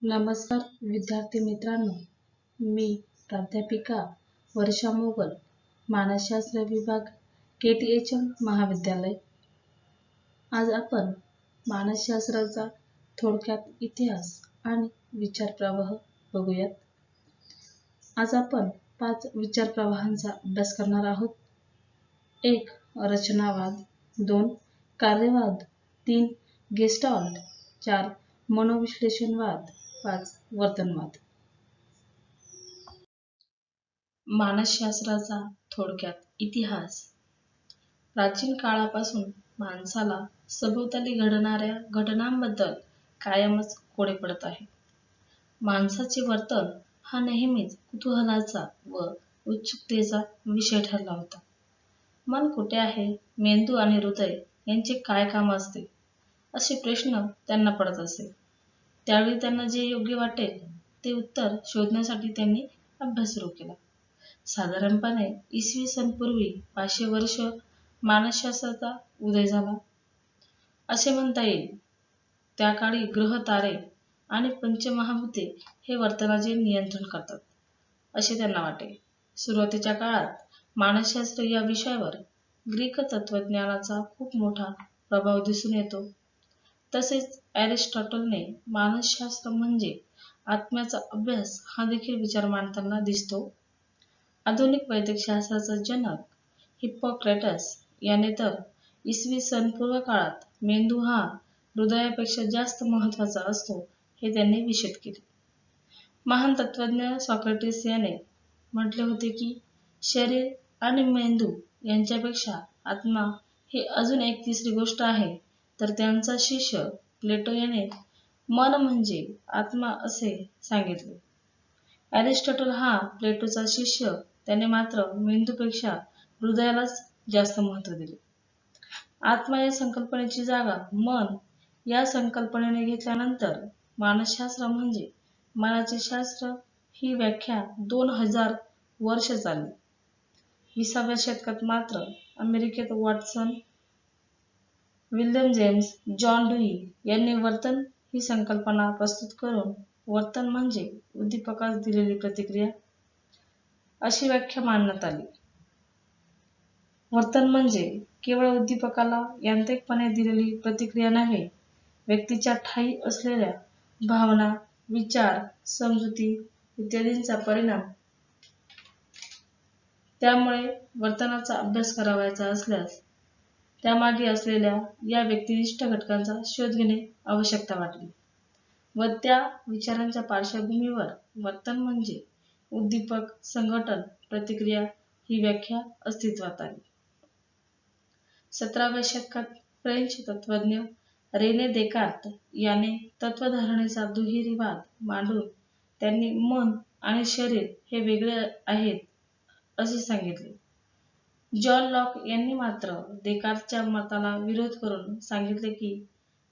नमस्कार विद्यार्थी मित्रांनो, मी प्राध्यापिका वर्षा मोगल, मानसशास्त्र विभाग KTHM महाविद्यालय। आज आपण मानसशास्त्राचा थोडक्यात इतिहास आणि विचारप्रवाह बघूयात। आज आपण 5 विचारप्रवाहांचा अभ्यास करणार आहोत। 1. रचनावाद, 2. कार्यवाद, 3. गेस्टाल्ट, 4. मनोविश्लेषणवाद, 5. वर्तनवाद। मानसशास्त्राचा थोडक्यात इतिहास। प्राचीन काळापासून माणसाला सभोवताली घडणाऱ्या घटनांबद्दल कायमच कोडे पडत आहे। माणसाचे वर्तन हा नेहमीच कुतूहलाचा व उत्सुकतेचा विषय ठरला होता। मन कुठे आहे, मेंदू आणि हृदय यांचे काय काम असते, असे प्रश्न त्यांना पडत असे। त्यावेळी त्यांना जे योग्य वाटेल ते उत्तर शोधण्यासाठी त्यांनी अभ्यास सुरू केला। साधारणपणे इसवी सन पूर्वी 500 वर्ष मानसशास्त्राचा उदय झाला असे म्हणता येईल। त्या काळी ग्रह, तारे आणि पंचमहाभूते हे वर्तनाचे नियंत्रण करतात असे त्यांना वाटे। सुरुवातीच्या काळात मानसशास्त्र या विषयावर ग्रीक तत्त्वज्ञानाचा खूप मोठा प्रभाव दिसून येतो। तसेच एरिस्टॉटलने मानसशास्त्र म्हणजे आत्म्याचा अभ्यास हा देखील विचार मांडताना दिसतो। आधुनिक वैद्यकशास्त्राचा जनक हिप्पॉक्रेटस याने तर इसवी सन पूर्व काळात मेंदू हा हृदयापेक्षा जास्त महत्त्वाचा असतो हे त्यांनी विशद केले। महान तत्त्वज्ञ सॉक्रेटिस याने म्हटले होते की शरीर आणि मेंदू यांच्यापेक्षा आत्मा हे अजून एक तिसरी गोष्ट आहे। तर त्यांचा शिष्य प्लेटो याने मन म्हणजे आत्मा असे सांगितले। एरिस्टॉटल हा प्लेटोचा शिष्य, त्याने मात्र मेंदूपेक्षा हृदयालाच जास्त महत्त्व दिले। आत्मा या संकल्पनेची जागा मन या संकल्पनेने घेतल्यानंतर मानसशास्त्र म्हणजे मनाचे शास्त्र ही व्याख्या 2000 वर्ष चालली। 20व्या शतकात मात्र अमेरिकेत Watson, William James, John dewy यांनी वर्तन ही संकल्पना प्रस्तुत करून वर्तन म्हणजे उद्दीपकास दिलेली प्रतिक्रिया अशी व्याख्या मांडण्यात आली। वर्तन म्हणजे केवळ उद्दीपकाला यांत्रिकपणे दिलेली प्रतिक्रिया नव्हे, व्यक्तीच्या ठायी असलेल्या भावना, विचार, समजुती इत्यादींचा परिणाम। त्यामुळे वर्तनाचा अभ्यास करावयाचा असल्यास त्यामागे असलेल्या या व्यक्तिनिष्ठ घटकांचा शोध घेणे आवश्यकता वाटली व त्या विचारांच्या पार्श्वभूमीवर वर्तन म्हणजे उद्दीपक, संघटन, प्रतिक्रिया ही व्याख्या अस्तित्वात आली। 17व्या शतकात फ्रेंच तत्त्वज्ञ रेने देकार्त याने तत्त्वधारणेचा दुहेरी वाद मांडून त्यांनी मन आणि शरीर हे वेगळे आहेत असे सांगितले। जॉन लॉक यांनी मात्र देकार्तच्या मताला विरोध करून सांगितले की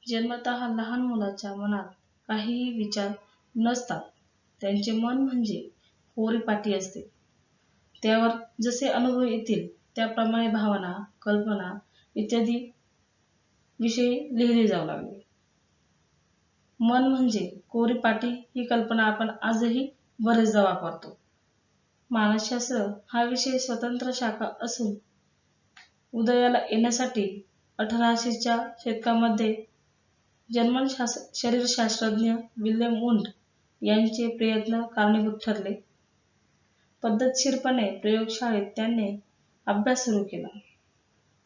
जन्मतः लहान मुलाच्या मनात काहीही विचार नसतात, त्यांचे मन म्हणजे कोरी पाटी असते, त्यावर जसे अनुभव येतील त्याप्रमाणे भावना, कल्पना इत्यादी विषयी लिहिले जाऊ लागले। मन म्हणजे कोरी पाटी ही कल्पना आपण आजही बरेचदा वापरतो। मानसशास्त्र हा विषय स्वतंत्र शाखा असून उदयाला येण्यासाठी 1800च्या शतकामध्ये जर्मन शरीरशास्त्रज्ञ विल्हेम वुंड यांचे प्रयत्न कारणीभूत ठरले। पद्धतशीरपणे प्रयोगशाळेत त्यांनी अभ्यास सुरू केला।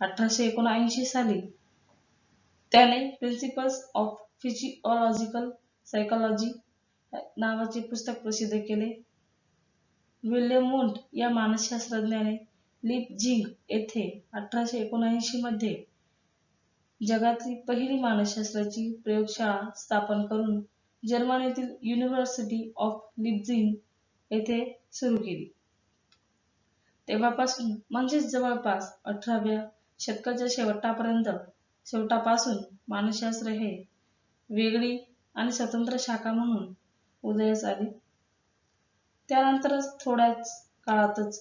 1879 साली त्याने प्रिन्सिपल्स ऑफ फिजिओलॉजिकल सायकॉलॉजी नावाचे पुस्तक प्रसिद्ध केले। विल्हेम वुंड या मानसशास्त्रज्ञाने लीपझिग येथे 1879 मध्ये जगातली पहिली मानसशास्त्राची प्रयोगशाळा स्थापन करून जर्मनीतील युनिव्हर्सिटी ऑफ लीपझिग येथे सुरू केली। तेव्हापासून म्हणजेच जवळपास 18व्या शतकाच्या शेवटापासून मानसशास्त्र हे वेगळी आणि स्वतंत्र शाखा म्हणून उदयास आली। त्यानंतरच थोड्याच काळातच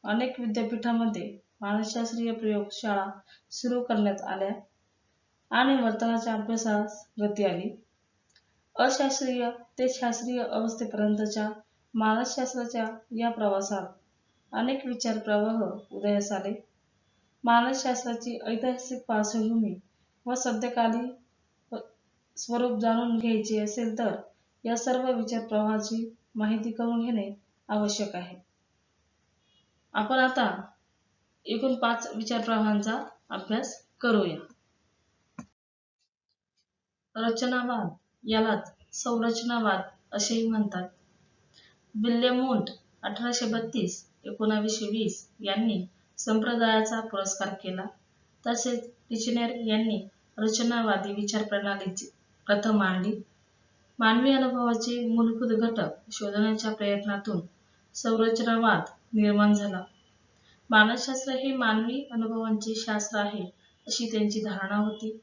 अनेक विद्यापीठांमध्ये मानसशास्त्रीय प्रयोगशाळा सुरू करण्यात आल्या आणि वर्तनाच्या अभ्यासास गती आली। अशास्त्रीय ते शास्त्रीय अवस्थेपर्यंतच्या मानसशास्त्राच्या या प्रवासात अनेक विचार प्रवाह उदयास आले. मानसशास्त्राची ऐतिहासिक पार्श्वभूमी व सध्याकालीन स्वरूप जाणून घ्यायचे असेल तर या सर्व विचार प्रवाहाची माहिती करून घेणे आवश्यक आहे. आपण आता एकूण 5 विचार प्रवाहांचा अभ्यास करूया. रचनावाद, यालाच संरचनावाद असेही म्हणतात. विल्यम वुंट 1832-1920 यांनी संप्रदायाचा पुरस्कार केला. तसेच टिचनर यांनी रचनावादी विचारप्रणालीची प्रथम मांडली. मानवी अनुभवाचे मूलभूत घटक शोधण्याच्या प्रयत्नातून संरचनावाद निर्माण झाला. मानसशास्त्र हे मानवी अनुभवांचे शास्त्र आहे अशी त्यांची धारणा होती.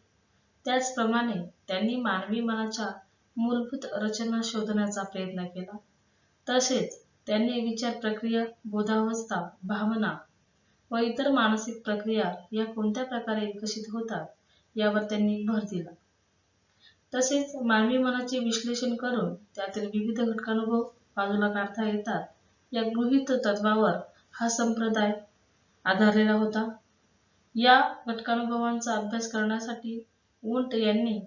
त्याचप्रमाणे त्यांनी मानवी मनाच्या मूलभूत रचना शोधण्याचा प्रयत्न केला. तसेच त्यांनी विचार प्रक्रिया, बोधावस्था, भावना व इतर मानसिक प्रक्रिया या कोणत्या प्रकारे विकसित होतात यावर त्यांनी भर दिला. तसेच मानवी मनाचे विश्लेषण करून त्यातील विविध घटकानुभव बाजूला काढता येतात या गृहीत तत्वावर हा संप्रदाय आधारलेला होता. या घटकानुभवांचा अभ्यास करण्यासाठी वुंट यांनी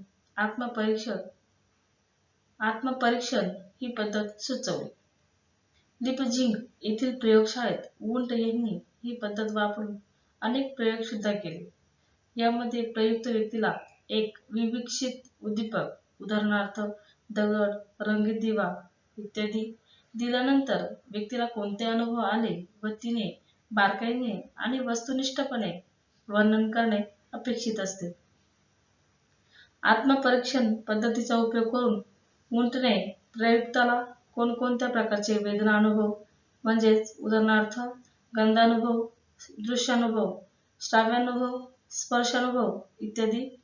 आत्मपरीक्षण ही पद्धत सुचवली. लिपझिग येथील प्रयोगशाळेत वुंट यांनी ही पद्धत वापरून अनेक प्रयोग सुद्धा केले. यामध्ये प्रयुक्त व्यक्तीला एक विविक्षित उद्दीपक, उदाहरणार्थ दगड, रंगीत दिवा इत्यादी दिल्यानंतर व्यक्तीला कोणते अनुभव आले व तिने बारकाईने आणि वस्तुनिष्ठपणे वर्णन करणे अपेक्षित असते. आत्मपरीक्षण पद्धतीचा उपयोग करून वुंटने प्रयुक्ताला कोणकोणत्या प्रकारचे वेदनानुभव म्हणजेच उदाहरणार्थ गंधानुभव, दृश्यानुभव, श्राव्यानुभव, स्पर्शानुभव इत्यादी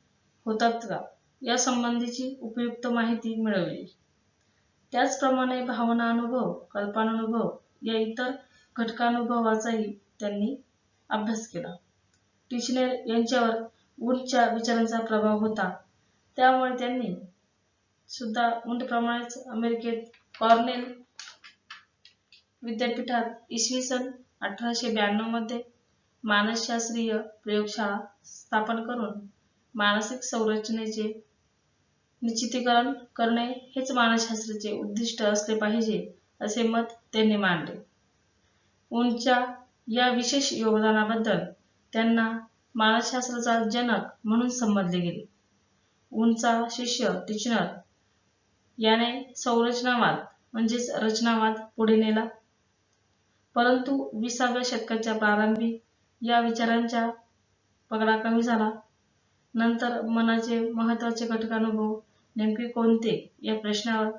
होतात का यासंबंधीची उपयुक्त माहिती मिळवली. त्याचप्रमाणे भावनानुभव, कल्पनानुभव या इतर घटकानुभवाचाही त्यांनी अभ्यास केला. टिचनर यांच्यावर वुंटच्या विचारांचा प्रभाव होता. त्यामुळे त्यांनी सुद्धा वुंटप्रमाणेच अमेरिकेत कॉर्नेल विद्यापीठात इसवी सन 1892 मध्ये मानसशास्त्रीय प्रयोगशाळा स्थापन करून मानसिक संरचनेचे निश्चितीकरण करणे हेच मानसशास्त्राचे उद्दिष्ट असले पाहिजे असे मत त्यांनी मांडले. वुंटच्या या विशेष योगदानाबद्दल त्यांना मानसशास्त्राचा जनक म्हणून संबोधले गेले. वुंटचा शिष्य टिचनर याने संरचनावाद म्हणजेच रचनावाद पुढे नेला. परंतु 20व्या शतकाच्या प्रारंभी या विचारांचा पगडा कमी झाला. नंतर मनाचे महत्त्वाचे घटकानुभव नेमके कोणते या प्रश्नावर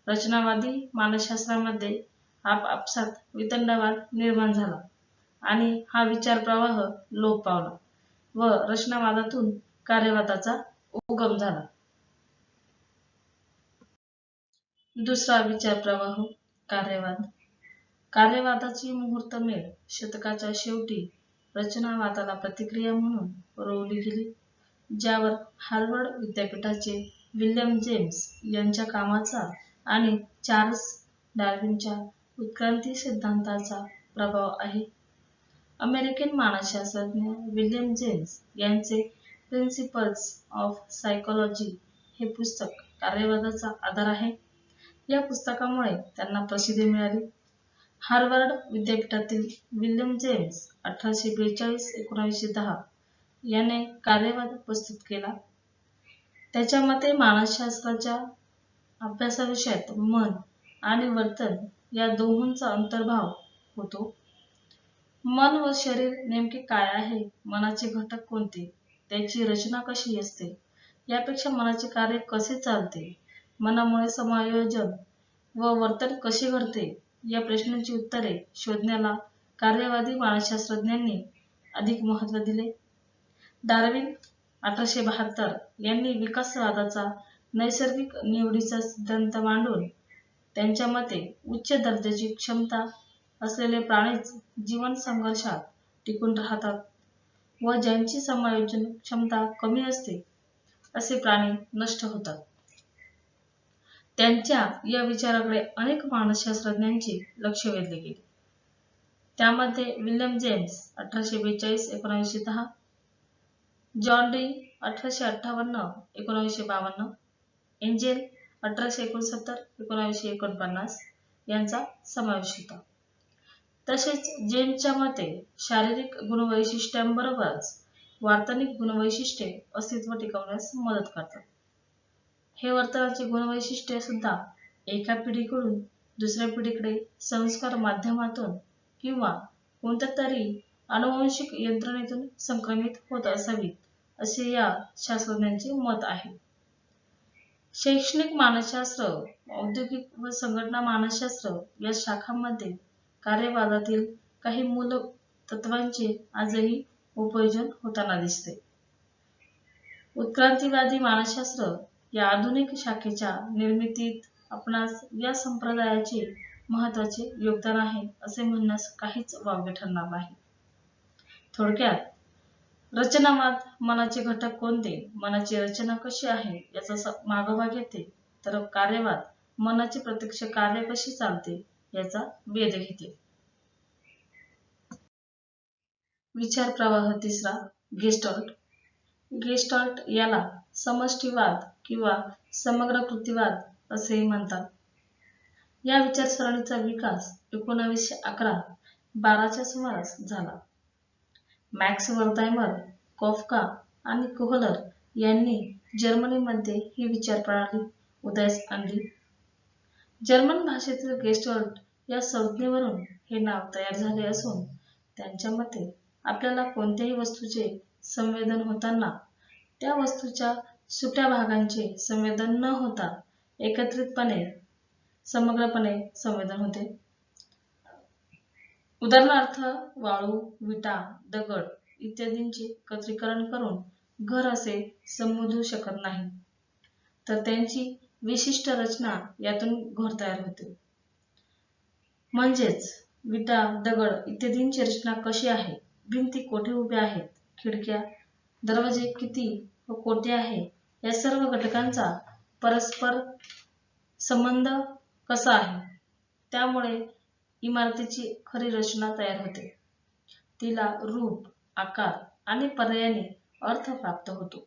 रचनावादी मानसशास्त्रामध्ये आपापसात वितंडवाद निर्माण झाला आणि हा विचार प्रवाह लोप पावला व रचनावादातून कार्यवादाचा उगम झाला. दुसरा विचार प्रवाह कार्यवाद. कार्यवादाची मुहूर्तमेढ शतकाच्या शेवटी रचनावादाला प्रतिक्रिया म्हणून रोवली गेली, ज्यावर हार्वर्ड विद्यापीठाचे विल्यम जेम्स यांच्या कामाचा आणि चार्ल्स डार्विनच्या उत्क्रांती सिद्धांताचा प्रभाव आहे. अमेरिकन मानसशास्त्रज्ञ विल्यम जेम्स यांचे प्रिन्सिपल्स ऑफ सायकॉलॉजी हे पुस्तक कार्यवादाचा आधार आहे. या पुस्तकामुळे त्यांना प्रसिद्धी मिळाली. हार्वर्ड विद्यापीठातील विल्यम जेम्स 1842-1910 याने कार्यवाद प्रस्तुत केला. त्याच्या मते मानसशास्त्राच्या अभ्यासाविषयात मन आणि वर्तन या दोहोंचा अंतर्भाव होतो. मन व शरीर नेमके काय आहे, मनाचे घटक कोणते, त्याची रचना कशी असते, यापेक्षा मनाचे कार्य कसे चालते, मनामुळे समायोजन व वर्तन कसे घडते या प्रश्नांची उत्तरे शोधण्याला कार्यवादी मानसशास्त्रज्ञांनी अधिक महत्त्व दिले. डार्विन 1872 यांनी विकासवादाचा नैसर्गिक निवडीचा सिद्धांत मांडून त्यांच्या मते उच्च दर्जाची क्षमता असलेले प्राणीच जीवन संघर्षात टिकून राहतात व ज्यांची समायोजन क्षमता कमी असते असे प्राणी नष्ट होतात. त्यांच्या या विचाराकडे अनेक मानसशास्त्रज्ञांचे लक्ष वेधले गेले. त्यामध्ये William James 1842-1910, John D 1858-1952, angel 1869-1949 यांचा समावेश होता. तसेच जेम्सच्या मते शारीरिक गुणवैशिष्ट्यांबरोबरच वर्तनिक गुणवैशिष्ट्ये अस्तित्व टिकवण्यास मदत करतात. हे वर्तनाची गुणवैशिष्ट्ये सुद्धा एका पिढीकडून दुसऱ्या पिढीकडे संस्कार माध्यमातून किंवा कोणत्या तरी आनुवंशिक यंत्रणेतून संक्रमित होत असावीत, असे या शास्त्रज्ञांचे मत आहे. शैक्षणिक मानसशास्त्र, औद्योगिक व संघटना मानसशास्त्र या शाखांमध्ये कार्यवादातील काही मूल तत्वांचे आजही उपयोजन होताना दिसते. उत्क्रांतीवादी मानसशास्त्र या आधुनिक शाखेच्या निर्मितीत आपणास या संप्रदायाचे महत्त्वाचे योगदान आहे असे म्हणण्यास काहीच वावगे ठरणार नाही. थोडक्यात, रचनावाद मनाचे घटक कोणते, मनाची रचना कशी आहे याचा मागोवा घेते, तर कार्यवाद मनाची प्रत्यक्ष कार्य कशी चालते याचा वेध घेते. विचार प्रवाह तिसरा, गेस्टाल्ट. गेस्टाल्ट याला समष्टीवाद किंवा समग्र कृतीवाद असेही म्हणतात. या विचारसरणीचा विकास 1911-12च्या सुमारास झाला. मॅक्स वर्थहाइमर, काफ्का आणि कोहलर यांनी जर्मनीमध्ये ही विचारप्रणाली उदयास आणली. जर्मन भाषेतील गेस्टाल्ट या संज्ञेवरून हे नाव तयार झाले असून त्यांच्या मते आपल्याला कोणत्याही वस्तूचे संवेदन होताना त्या वस्तूच्या सुट्या भागांचे संवेदन न होता एकत्रितपणे समग्रपणे संवेदन होते. उदाहरणार्थ, वाळू, विटा, दगड इत्यादींचे एकत्रीकरण करून घर असे संबोधू शकत नाही, तर त्यांची विशिष्ट रचना यातून घर तयार होते. म्हणजेच विटा, दगड इत्यादींची रचना कशी आहे, भिंती कोठे उभ्या आहेत, खिडक्या, दरवाजे किती व कोठे आहे, या सर्व घटकांचा परस्पर संबंध कसा आहे, त्यामुळे इमारतीची खरी रचना तयार होते. तिला रूप, आकार आणि पर्यायाने अर्थ प्राप्त होतो.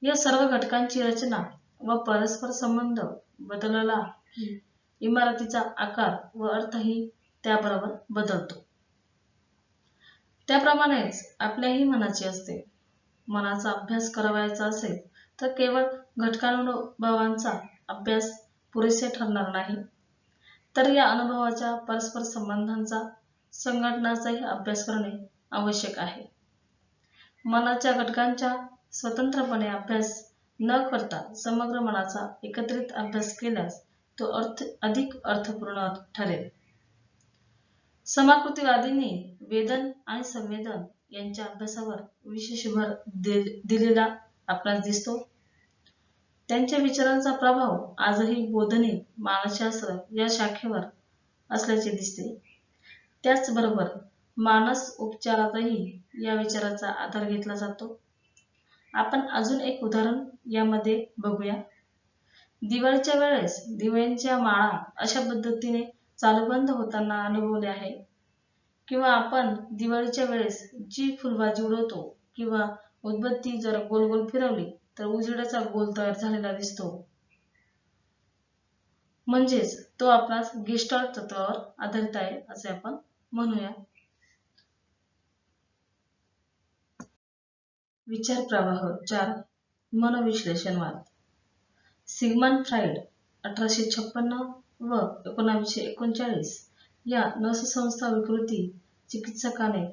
या सर्व घटकांची रचना व परस्पर संबंध बदलला की इमारतीचा आकार व अर्थही त्याबरोबर बदलतो. त्याप्रमाणेच आपल्याही मनाचे असते. मनाचा अभ्यास करावयाचा असेल तर केवळ घटकानुभवांचा अभ्यास पुरेसे ठरणार नाही, तर या अनुभवाच्या परस्पर संबंधांचा, संघटनाचाही अभ्यास करणे आवश्यक आहे. मनाच्या घटकांचा स्वतंत्रपणे अभ्यास न करता समग्र मनाचा एकत्रित अभ्यास केल्यास तो अधिक अर्थपूर्ण ठरेल. समाकृतीवादींनी वेदन आणि संवेदन यांच्या अभ्यासावर विशेष भर दिलेला आपणास दिसतो. त्यांच्या विचारांचा प्रभाव आजही बोधनिक मानसशास्त्र या शाखेवर असल्याचे दिसते. त्याचबरोबर मानस उपचारातही या विचाराचा आधार घेतला जातो. आपण अजून एक उदाहरण यामध्ये बघूया. दिवाळीच्या वेळेस दिव्यांच्या माळा अशा पद्धतीने चालूबंद होताना अनुभवले आहे, किंवा आपण दिवाळीच्या वेळेस जी फुलबाजी उडवतो किंवा उदबत्ती जर गोल गोल फिरवली तर उजेडाचा गोल तयार झालेला दिसतो. म्हणजेच तो आपणास गेस्टाल्ट तत्वावर आधारित आहे असे आपण म्हणूया. विचार प्रवाह 4, मनोविश्लेषणवाद. सिग्मंड फ्राइड 1856 व 1939 या नससंस्था विकृती चिकित्सकाने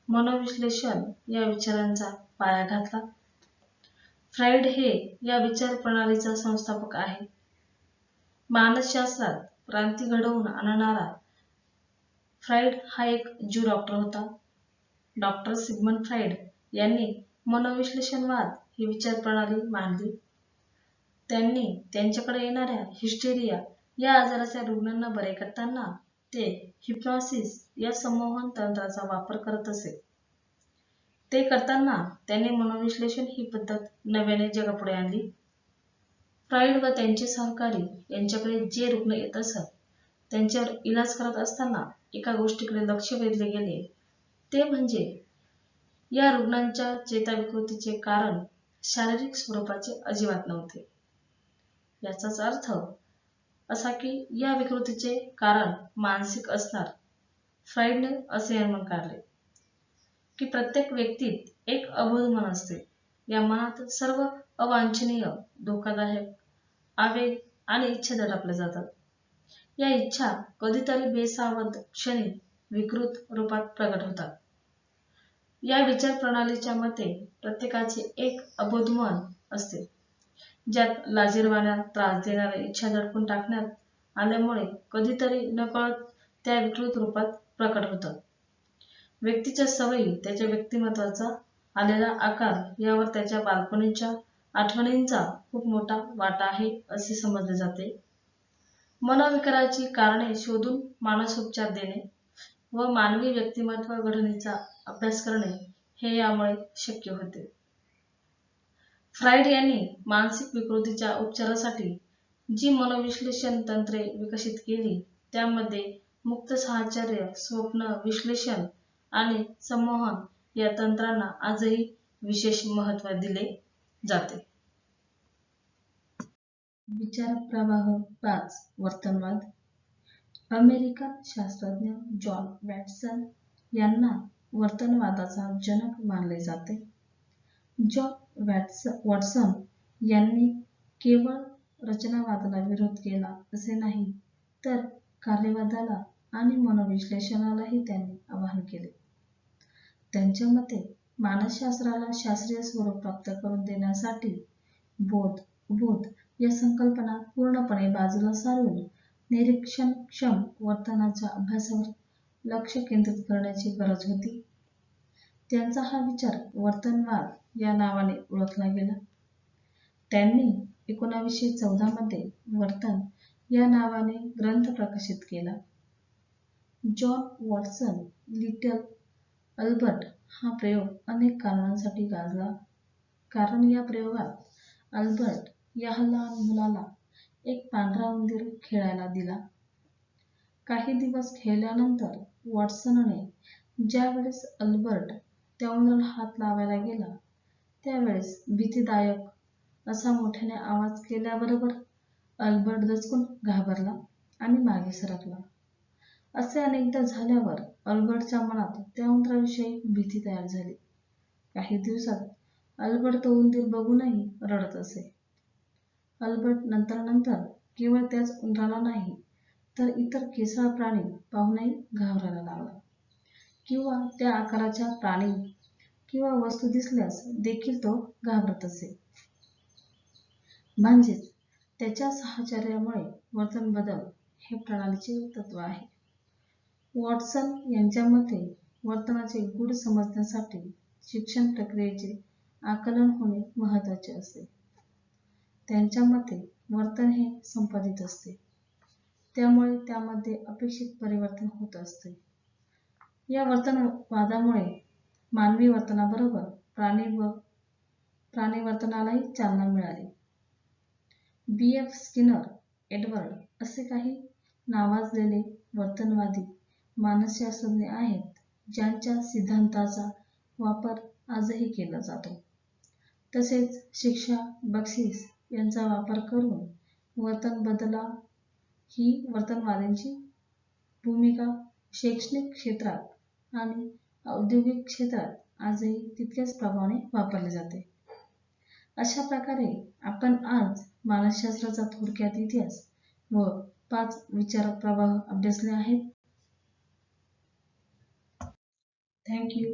मनोविश्लेषण या विचारांचा पाया घातला. फ्राइड हे या विचार प्रणालीचा संस्थापक आहे. मानसशास्त्रात क्रांती घडवून आणणारा फ्राइड हा एक ज्यू डॉक्टर होता. डॉक्टर सिग्मंड फ्राइड यांनी मनोविश्लेषणवाद ही विचार प्रणाली मांडली. त्यांनी त्यांच्याकडे येणाऱ्या हिस्टेरिया या आजाराच्या रुग्णांना बरे करताना ते हिप्नॉसिस या संमोहन तंत्राचा वापर करत असे. ते करताना त्यांनी मनोविश्लेषण ही पद्धत नव्याने जगापुढे आणली. फ्रायड व त्यांचे सहकारी यांच्याकडे जे रुग्ण येत असत त्यांच्यावर इलाज करत असताना एका गोष्टीकडे लक्ष वेधले गेले, ते म्हणजे या रुग्णांच्या चेताविकृतीचे कारण शारीरिक स्वरूपाचे अजिबात नव्हते. याचाच अर्थ असा की या विकृतीचे कारण मानसिक असणार. फ्रायडने असे अनुमान काढले की प्रत्येक व्यक्तीत एक अबोध मन असते. या मनात सर्व अवांछनीय, धोकादायक आवेग आणि इच्छा दडपल्या जातात. या इच्छा कधीतरी बेसावध क्षणी विकृत रूपात प्रगट होतात. या विचार प्रणालीच्या मते प्रत्येकाचे एक अबोध मन असते, ज्यात लाजिरवाण्या त्रास देणाऱ्या इच्छा दडपून टाकण्यात आल्यामुळे कधीतरी नकळत त्या विकृत रूपात प्रकट होतात. व्यक्तीच्या सवयी, त्याच्या व्यक्तिमत्वाचा आलेला आकार यावर त्याच्या बालपणीच्या आठवणींचा खूप मोठा वाटा आहे असे समजले जाते. मनोविकाराची कारणे शोधून मानसोपचार देणे व मानवी व्यक्तिमत्व घडणीचा अभ्यास करणे हे यामुळे शक्य होते. फ्रायड यांनी मानसिक विकृतीच्या उपचारासाठी जी मनोविश्लेषण तंत्रे विकसित केली त्यामध्ये मुक्त साहचर्य, स्वप्न विश्लेषण आणि संमोहन या तंत्रांना आजही विशेष महत्त्व दिले जाते. विचार प्रवाह 5. वर्तनवाद. अमेरिकन शास्त्रज्ञ जॉन वॅटसन यांना वर्तनवादाचा जनक मानले जाते. जॉन वॉटसन यांनी केवळ रचनावादाला विरोध केला असे नाही, तर कार्यवादाला आणि मनोविश्लेषणालाही त्यांनी आवाहन केले. त्यांच्या मते मानसशास्त्राला शास्त्रीय स्वरूप प्राप्त करून देण्यासाठी बोध, अबोध या संकल्पना पूर्णपणे बाजूला सारून निरीक्षणक्षम वर्तनाच्या अभ्यासावर लक्ष केंद्रित करण्याची गरज होती. त्यांचा हा विचार वर्तनवाद या नावाने ओळखला गेला. त्यांनी 1914 मध्ये वर्तन या नावाने ग्रंथ प्रकाशित केला. जॉन वॉटसन लिटल अल्बर्ट हा प्रयोग अनेक कारणांसाठी गाजला. कारण या प्रयोगात अल्बर्ट या लहान मुलाला एक पांढरा उंदीर खेळायला दिला. काही दिवस खेळल्यानंतर वॉटसनने ज्यावेळेस अल्बर्ट त्या उंदराला हात लावायला गेला त्यावेळेस भीतीदायक असा मोठ्याने आवाज केल्याबरोबर अल्बर्ट दचकून घाबरला आणि मागे सरकला. असे अनेकदा झाल्यावर अल्बर्टच्या मनात त्या उंदराविषयी भीती तयार झाली. काही दिवसात अल्बर्ट तो उंदीर बघूनही रडत असे. अल्बर्ट नंतर केवळ त्याच उंदराला नाही तर इतर केसाळ प्राणी पाहूनही घाबरायला लागला किंवा त्या आकाराच्या प्राणी किंवा वस्तू दिसल्यास देखील तो घाबरत असे. म्हणजेच त्याच्या साहचर्यामुळे वर्तन बदल हे प्रणालीचे तत्व आहे. वॉटसन यांच्या मते वर्तनाचे गूढ समजण्यासाठी शिक्षण प्रक्रियेचे आकलन होणे महत्त्वाचे असते. त्यांच्या मते वर्तन हे संपादित असते, त्यामुळे त्यामध्ये अपेक्षित परिवर्तन होत असते. या वर्तनवादामुळे मानवी वर्तनाबरोबर प्राणी वर्तनालाही चालना मिळाली. B.F. स्किनर, एडवर्ड असे काही नावाजलेले वर्तनवादी मानसशास्त्रज्ञ आहेत, ज्यांच्या सिद्धांताचा वापर आजही केला जातो. तसेच शिक्षा, बक्षीस यांचा वापर करून वर्तन बदला ही वर्तनवादींची भूमिका शैक्षणिक क्षेत्रात आणि औद्योगिक क्षेत्रात आजही तितक्याच प्रभावाने वापरली जाते. अशा प्रकारे आपण आज मानसशास्त्राचा थोडक्यात इतिहास व 5 विचार प्रवाह अभ्यासले आहेत. Thank you.